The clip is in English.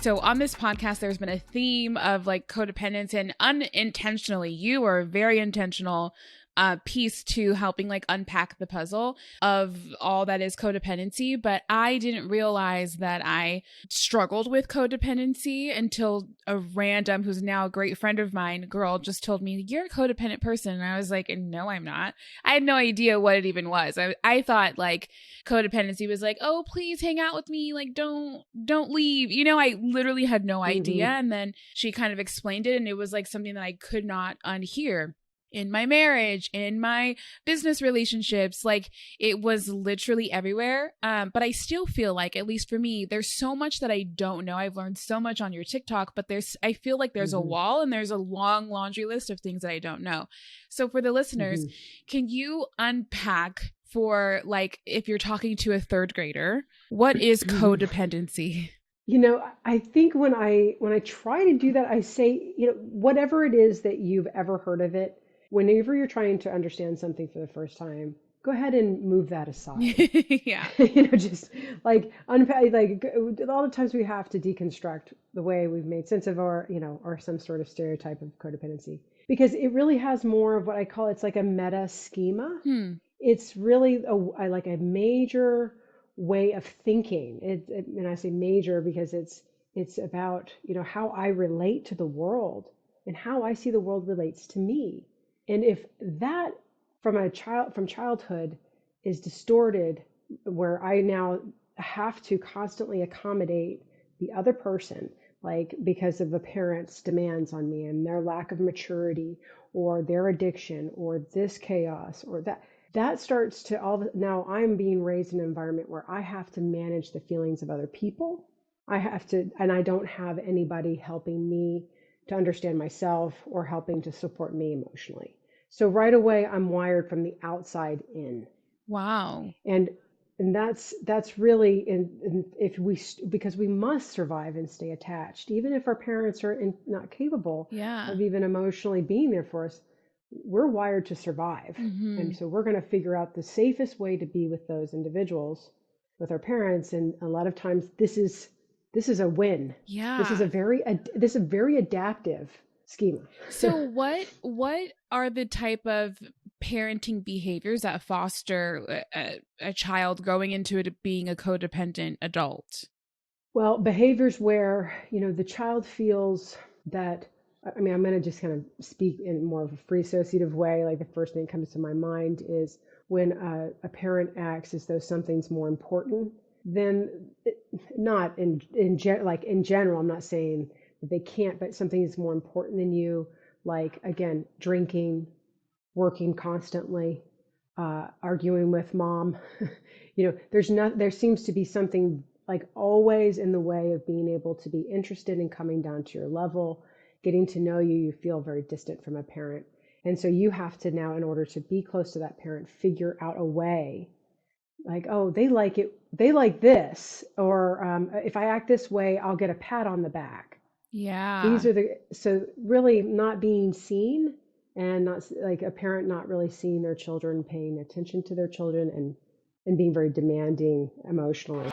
So on this podcast, there's been a theme of like codependence, and unintentionally, you are very intentional piece to helping like unpack the puzzle of all that is codependency. But I didn't realize that I struggled with codependency until a random, who's now a great friend of mine, girl, just told me, you're a codependent person. And I was like, no, I'm not. I had no idea what it even was. I thought like codependency was like, oh, please hang out with me. Like, don't leave. You know, I literally had no idea. And then she kind of explained it, and it was like something that I could not unhear. In my marriage, in my business relationships, like it was literally everywhere. But I still feel like, at least for me, there's so much that I don't know. I've learned so much on your TikTok, but I feel like there's a wall and there's a long laundry list of things that I don't know. So for the listeners, can you unpack for like, if you're talking to a third grader, what is codependency? You know, I think when I try to do that, I say, you know, whatever it is that you've ever heard of it, whenever you're trying to understand something for the first time, go ahead and move that aside. Yeah. You know, just like unpack, like a lot of times we have to deconstruct the way we've made sense of our, you know, or some sort of stereotype of codependency, because it really has more of what I call, it's like a meta schema. It's really like a major way of thinking. And I say major because it's about, you know, how I relate to the world and how I see the world relates to me. And if that from childhood is distorted, where I now have to constantly accommodate the other person, like because of a parent's demands on me and their lack of maturity or their addiction or this chaos or that starts to now I'm being raised in an environment where I have to manage the feelings of other people. And I don't have anybody helping me to understand myself or helping to support me emotionally. So right away, I'm wired from the outside in. Wow. And that's really, because we must survive and stay attached, even if our parents are not capable of even emotionally being there for us. We're wired to survive. And so we're going to figure out the safest way to be with those individuals, with our parents. And a lot of times this is a win. Yeah. This is a very adaptive schema. So what are the type of parenting behaviors that foster a child going into it being a codependent adult? Well, behaviors where, you know, the child feels that, I mean, I'm going to just kind of speak in more of a free associative way. Like the first thing that comes to my mind is when a parent acts as though something's more important than, not in general, I'm not saying that they can't, but something is more important than you. Like, again, drinking, working constantly, arguing with mom. You know, there seems to be something like always in the way of being able to be interested in coming down to your level, getting to know you. You feel very distant from a parent. And so you have to now, in order to be close to that parent, figure out a way, like, oh, they like it, they like this, or if I act this way, I'll get a pat on the back. Yeah. So really not being seen, and not like a parent not really seeing their children, paying attention to their children, and being very demanding emotionally.